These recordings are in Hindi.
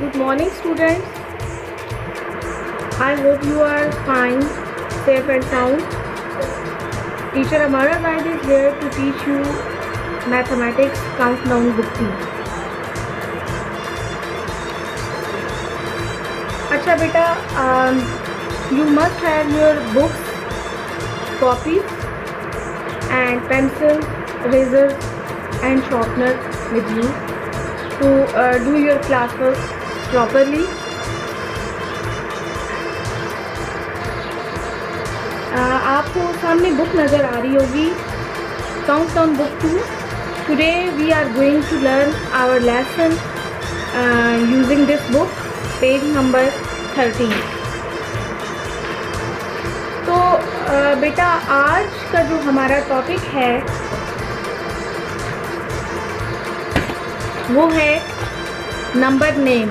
Good morning, students. I hope you are fine, safe and sound. Teacher Amara Zaid is here to teach you mathematics countdown book 2. अच्छा बेटा, you must have your books, copies and pencils, erasers and sharpener with you to do your classwork properly. आपको सामने बुक नज़र आ रही होगी, countdown book 2. Today we are going to learn our lesson using this book, page number 13. तो बेटा आज का जो हमारा टॉपिक है वो है नंबर नेम.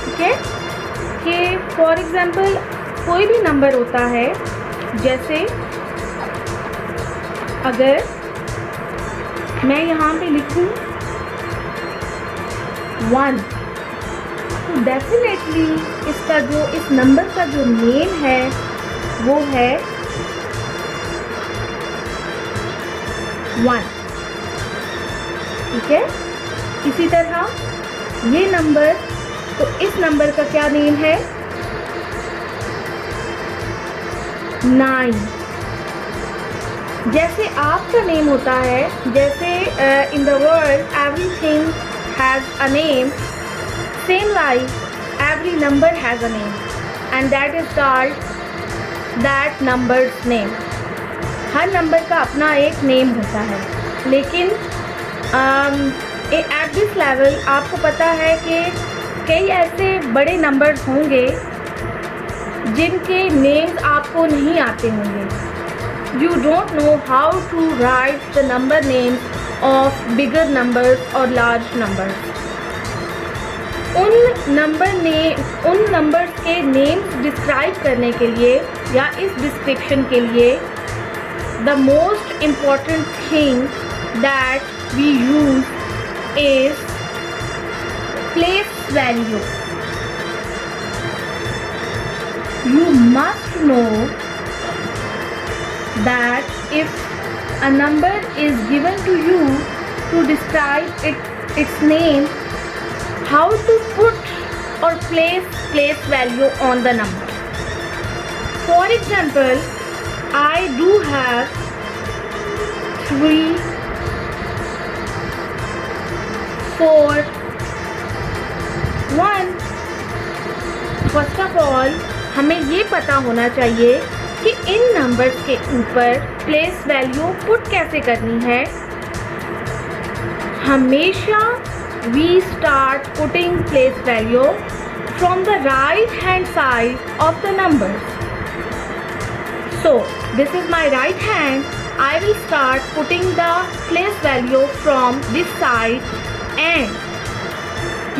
ठीक है कि फॉर एग्ज़ाम्पल कोई भी नंबर होता है, जैसे अगर मैं यहाँ पे लिखूँ 1, तो डेफिनेटली इसका जो इस नंबर का जो नेम है वो है 1. ठीक है, इसी तरह ये नंबर, तो इस नंबर का क्या नेम है 9. जैसे आपका नेम होता है, जैसे in the world everything has a name, same like every number has a name and that is called that numbers name. Her number का अपना एक नेम होता है, लेकिन एट दिस लेवल आपको पता है कि कई ऐसे बड़े नंबर्स होंगे जिनके नेम्स आपको नहीं आते होंगे. You don't know how to write the number names of bigger numbers और लार्ज नंबर्स. उन नंबर्स के नेम्स डिस्क्राइब करने के लिए या इस डिस्क्रिप्शन के लिए the most important thing that we use is place value. You must know that if a number is given to you to describe its name, how to put or place value on the number. For example, I do have 3, 4, 1. First of all हमें ये पता होना चाहिए कि इन नंबर्स के ऊपर प्लेस वैल्यू पुट कैसे करनी है. हमेशा we start putting place value from the right hand side of the numbers. So this is my right hand. I will start putting the place value from this side, and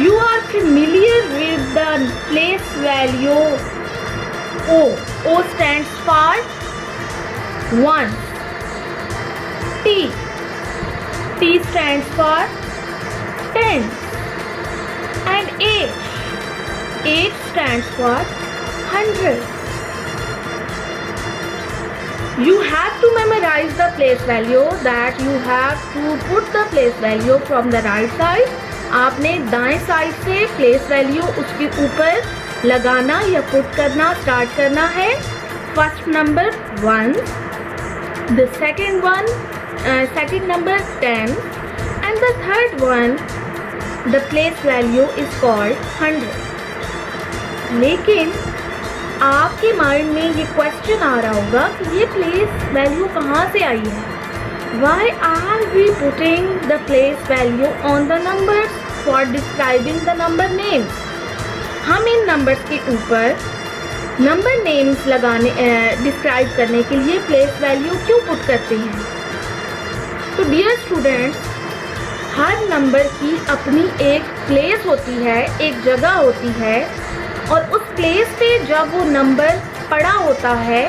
you are familiar with the place value O. O stands for 1. T. T stands for 10. And H. H stands for 100. You have to memorize the place value, that you have to put the place value from the right side. आपने दाएं साइड से place value उसके ऊपर लगाना या पुट करना स्टार्ट करना है. First number 1, the second number 10 and the third one the place value is called 100. लेकिन आपके माइंड में ये क्वेश्चन आ रहा होगा कि ये प्लेस वैल्यू कहाँ से आई है. Why are we putting the place value on the numbers for describing the number names. हम इन नंबर्स के ऊपर नंबर नेम्स लगाने डिस्क्राइब करने के लिए प्लेस वैल्यू क्यों पुट करते हैं. तो डियर स्टूडेंट्स, हर नंबर की अपनी एक प्लेस होती है, एक जगह होती है, और उस प्लेस पे जब वो नंबर पड़ा होता है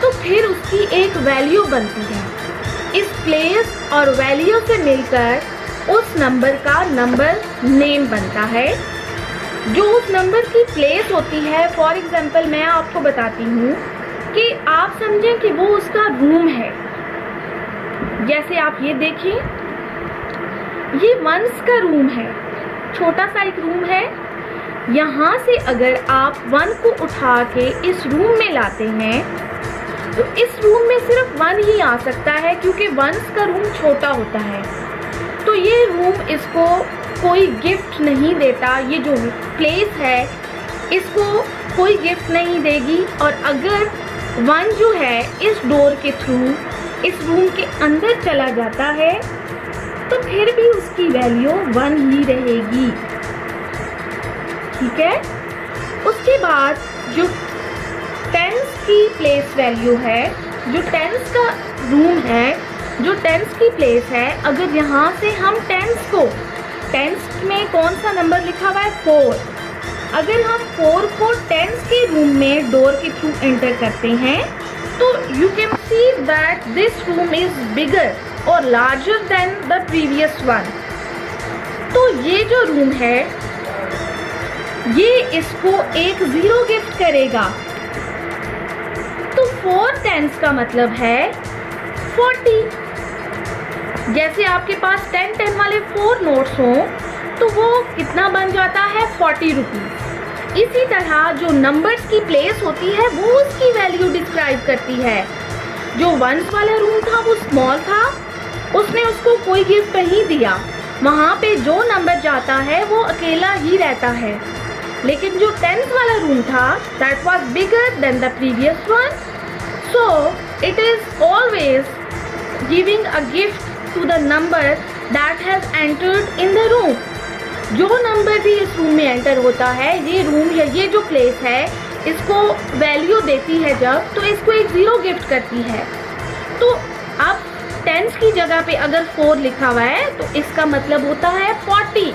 तो फिर उसकी एक वैल्यू बनती है. इस प्लेस और वैल्यू से मिलकर उस नंबर का नंबर नेम बनता है. जो उस नंबर की प्लेस होती है, फॉर एग्जांपल मैं आपको बताती हूँ कि आप समझें कि वो उसका रूम है। जैसे आप ये देखिए, ये वंस का रूम है, छोटा सा एक रूम है। यहाँ से अगर आप 1 को उठा के इस रूम में लाते हैं तो इस रूम में सिर्फ 1 ही आ सकता है, क्योंकि वंस का रूम छोटा होता है। तो ये रूम इसको कोई गिफ्ट नहीं देता, ये जो प्लेस है इसको कोई गिफ्ट नहीं देगी। और अगर 1 जो है इस डोर के थ्रू इस रूम के अंदर चला जाता है तो फिर भी उसकी वैल्यू 1 ही रहेगी। ठीक है। उसके बाद जो 10s की प्लेस वैल्यू है, जो 10s का रूम है, जो 10s की प्लेस है, अगर यहाँ से हम 10s में कौन सा नंबर लिखा हुआ है 4, अगर हम 4 को 10s के रूम में डोर के थ्रू एंटर करते हैं तो you can see that this room is bigger और larger than the previous one. तो ये जो रूम है ये इसको एक 0 गिफ्ट करेगा। तो 4 10s का मतलब है 40। जैसे आपके पास 10 वाले 4 नोट्स हों तो वो कितना बन जाता है 40 रुपीज़। इसी तरह जो नंबर्स की प्लेस होती है वो उसकी वैल्यू डिस्क्राइब करती है। जो वंस वाला रूम था वो स्मॉल था, उसने उसको कोई गिफ्ट नहीं दिया, वहाँ पे जो नंबर जाता है वो अकेला ही रहता है। लेकिन जो 10th वाला रूम था that was bigger than the previous one, so it is always giving a gift to the number that has entered in the room। जो नंबर भी इस रूम में एंटर होता है, ये रूम या ये जो प्लेस है इसको वैल्यू देती है जब, तो इसको एक 0 गिफ्ट करती है। तो अब 10s की जगह पे अगर 4 लिखा हुआ है तो इसका मतलब होता है 40।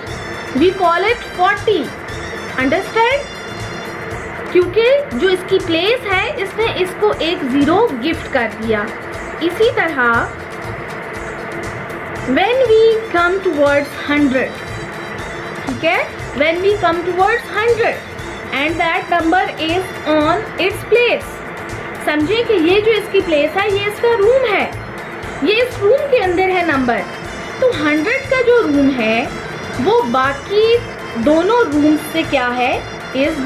We call it 40। अंडरस्टैंड? क्योंकि जो इसकी प्लेस है इसने इसको एक 0 गिफ्ट कर दिया। इसी तरह when we come towards 100, ठीक है, when we come towards 100 and that number is on its place, समझे कि ये जो इसकी प्लेस है ये इसका रूम है, ये इस रूम के अंदर है नंबर। तो 100 का जो रूम है वो बाकी दोनों रूम्स से क्या है, इज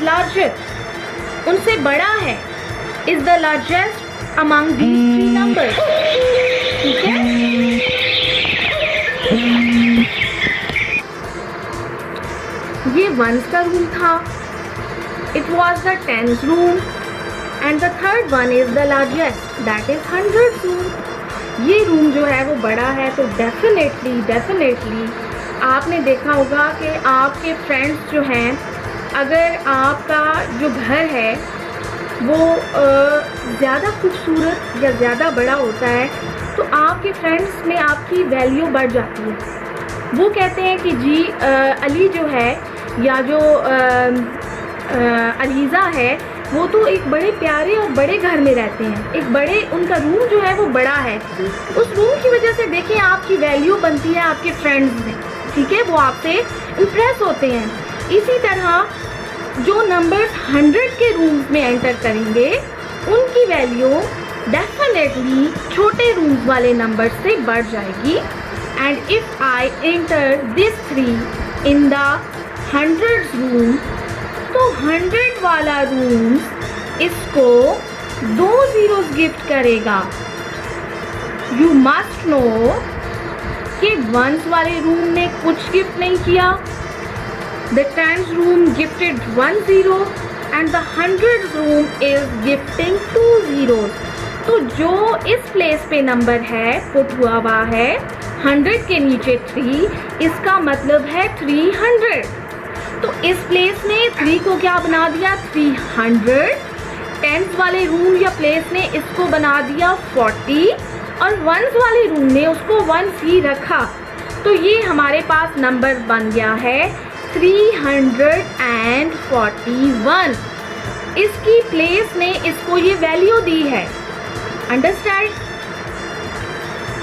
लार्जर, उनसे बड़ा है, is the largest among these 3 numbers. ठीक है। ये वंस का रूम था, it was the 10th room and the third one is the largest, that is 100th room. ये रूम जो है वो बड़ा है, तो डेफिनेटली आपने देखा होगा कि आपके फ्रेंड्स जो हैं, अगर आपका जो घर है वो ज़्यादा खूबसूरत या ज़्यादा बड़ा होता है तो आपके फ्रेंड्स में आपकी वैल्यू बढ़ जाती है। वो कहते हैं कि जी अली जो है या जो अलीज़ा है वो तो एक बड़े प्यारे और बड़े घर में रहते हैं, एक बड़े, उनका रूम जो है वो बड़ा है। उस रूम की वजह से देखिए आपकी वैल्यू बनती है आपके फ्रेंड्स में। ठीक है, वो आपसे इम्प्रेस होते हैं। इसी तरह जो नंबर्स 100 के रूम्स में एंटर करेंगे उनकी वैल्यू डेफिनेटली छोटे रूम्स वाले नंबर से बढ़ जाएगी। And if I enter this 3 in the 100th room, तो 100 वाला रूम इसको 2 zeros गिफ्ट करेगा। यू मस्ट नो कि वंस वाले रूम ने कुछ गिफ्ट नहीं किया, the 10th room gifted 1 0 and the 100th room is gifting 2 zeros। तो जो इस प्लेस पे नंबर है पुट हुआ है 100 के नीचे 3, इसका मतलब है 300। तो इस प्लेस ने 3 को क्या बना दिया 300, 10th वाले रूम या प्लेस ने इसको बना दिया 40 और वंस वाले रूम ने उसको 1 ही रखा। तो ये हमारे पास नंबर बन गया है 341। इसकी प्लेस ने इसको ये वैल्यू दी है। अंडरस्टैंड?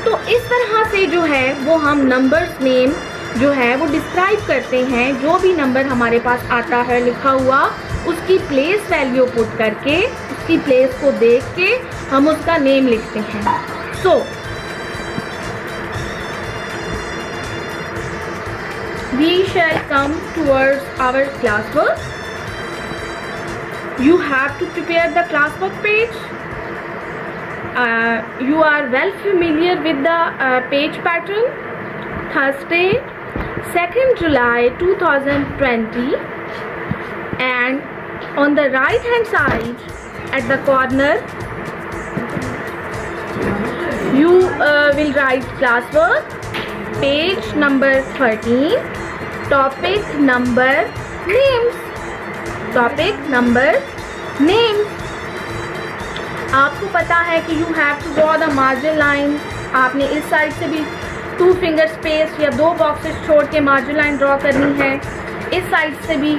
तो इस तरह से जो है वो हम नंबर्स नेम जो है वो डिस्क्राइब करते हैं। जो भी नंबर हमारे पास आता है लिखा हुआ, उसकी प्लेस वैल्यू पुट करके, उसकी प्लेस को देख के हम उसका नेम लिखते हैं। सो we shall come towards our classwork. You have to prepare the classwork page. You are well familiar with the page pattern. Thursday, 2nd July 2020, and on the right hand side at the corner you will write classwork, page number 13, topic number names, topic number names. आपको पता है कि you have to draw the margin line. आपने इस साइड से भी 2 फिंगर स्पेस या 2 बॉक्सेस छोड़ के मार्जिन लाइन ड्रॉ करनी है, इस साइड से भी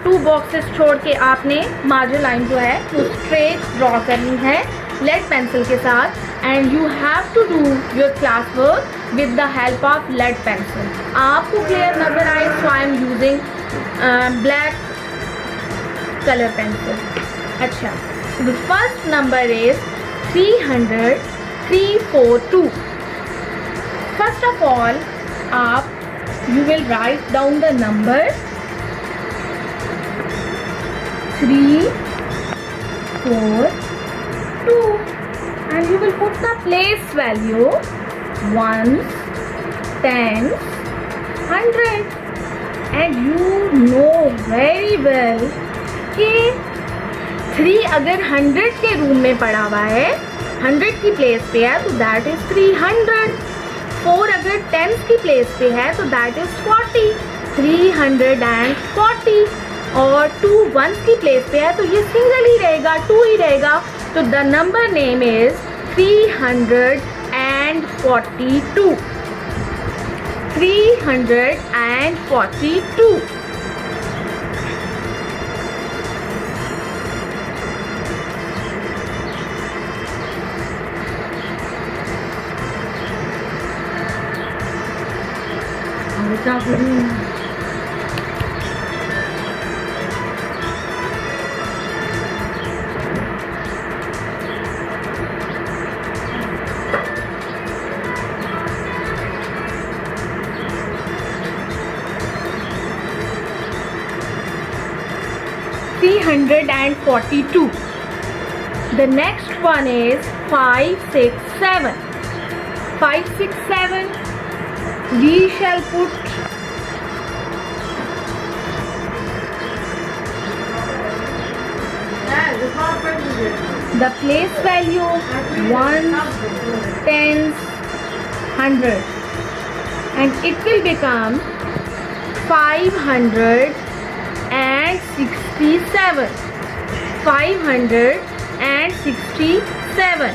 2 बॉक्सेस छोड़ के आपने मार्जिन लाइन जो है वो स्ट्रेट ड्रॉ करनी है लेड पेंसिल के साथ। And you have to do your class work with the help of lead pencil. आपको क्लियर नजर आए, so I am using black colour pencil. अच्छा, the first number is 300, 342. First of all, you will write down the number 3, 4, 2, and you will put the place value 1s, 10s, 100, and you know very well कि 3 अगर 100 के रूम में पड़ा हुआ है, 100 की प्लेस पे है, तो दैट इज 300। 4 अगर 10 की प्लेस पे है तो दैट इज 40, 340। और 2 1s की प्लेस पे है तो ये सिंगल ही रहेगा, 2 ही रहेगा। तो द नंबर नेम इज 342, 342। क्या करूं? $342. The next one is 567. 567. We shall put the place value 1, 10, 100, and it will become 567. 567.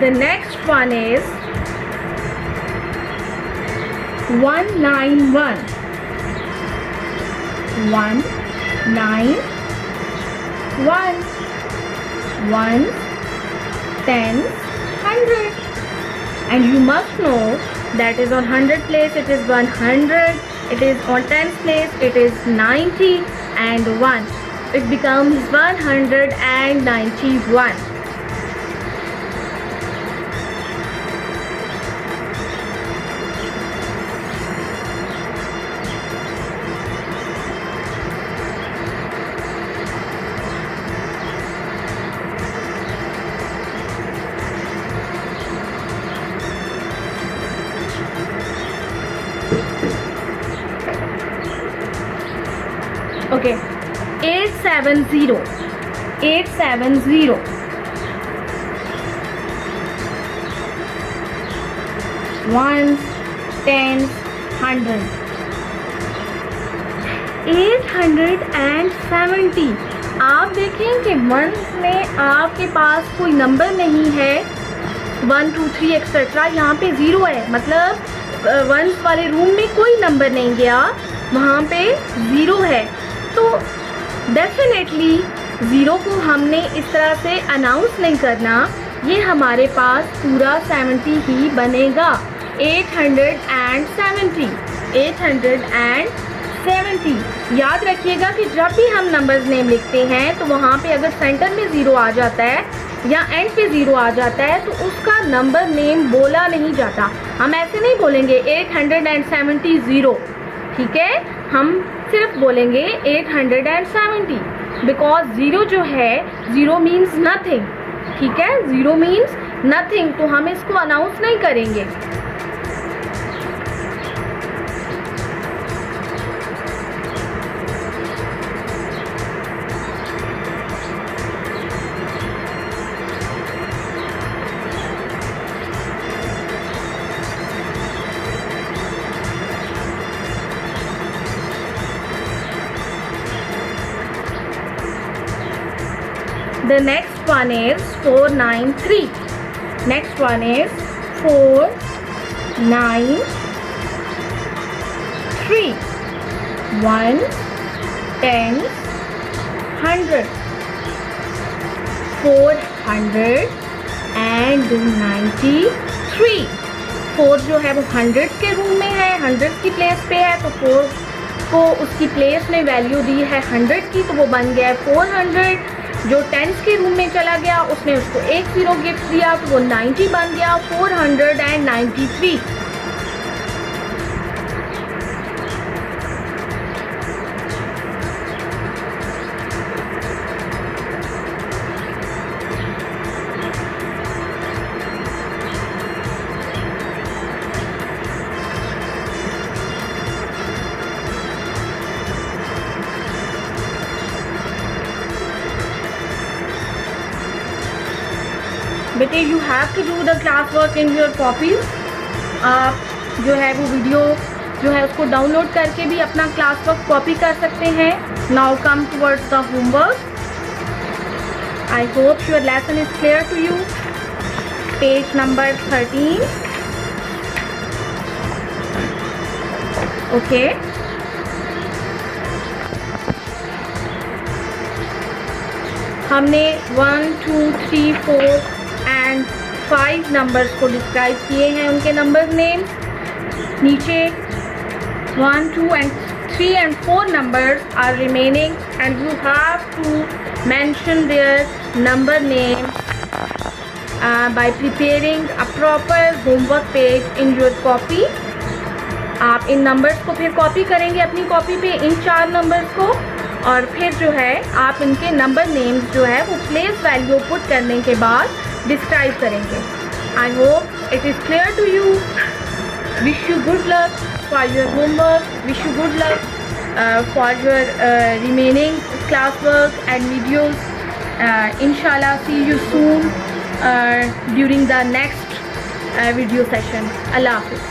The next one is 191. 191. 1, 10, 100. And you must know that is on 100 place it is 100, it is on 10th place it is 90, and 1. It becomes 191. Okay, 870. 870. 1, 10, 100. 870। आप देखें कि वंस में आपके पास कोई नंबर नहीं है, 1 2 3 एक्सेट्रा, यहाँ पे ज़ीरो है, मतलब वंस वाले रूम में कोई नंबर नहीं गया, वहाँ पे ज़ीरो है। तो डेफिनेटली ज़ीरो को हमने इस तरह से अनाउंस नहीं करना, ये हमारे पास पूरा 70 ही बनेगा। 870, 870। याद रखिएगा कि जब भी हम नंबर्स नेम लिखते हैं तो वहाँ पे अगर सेंटर में ज़ीरो आ जाता है या एंड पे ज़ीरो आ जाता है तो उसका नंबर नेम बोला नहीं जाता। हम ऐसे नहीं बोलेंगे 870, ठीक है, हम सिर्फ बोलेंगे 870, बिकॉज ज़ीरो जो है, ज़ीरो मीन्स नथिंग, ठीक है, ज़ीरो मीन्स नथिंग, तो हम इसको अनाउंस नहीं करेंगे। The next one is 493. Next one is 493. 1, 10, 100. 493. 4 जो है वो 100 के रूम में है, 100 की प्लेस पे है, तो 4 को उसकी प्लेस में वैल्यू दी है 100 की, तो वो बन गया है 400। जो टेंस के रूम में चला गया उसने उसको एक 0 गिफ्ट दिया, तो वो 90 बन गया, 493। बेटे you have to do the class work in your copies. आप जो है वो वीडियो जो है उसको डाउनलोड करके भी अपना क्लास वर्क कॉपी कर सकते हैं। Now come towards the homework. I hope your lesson is clear to you. Page number 13। Okay, हमने 1 2 3 4 एंड 5 नंबर्स को डिस्क्राइब किए हैं, उनके नंबर नेम्स। नीचे 1 2 and 3 and 4 numbers are remaining and you have to mention their number names by preparing a proper homework page in your copy। आप इन नंबर्स को फिर कॉपी करेंगे अपनी कॉपी पे, इन 4 नंबर्स को, और फिर जो है आप इनके नंबर नेम्स जो है वो प्लेस वैल्यू पुट करने के बाद डिस्क्राइब करेंगे। I hope it is clear to you. Wish you good luck for your homework, wish you good luck for your remaining class work and videos. इंशाल्लाह see you soon during the next video session. अल्लाह हाफिज़।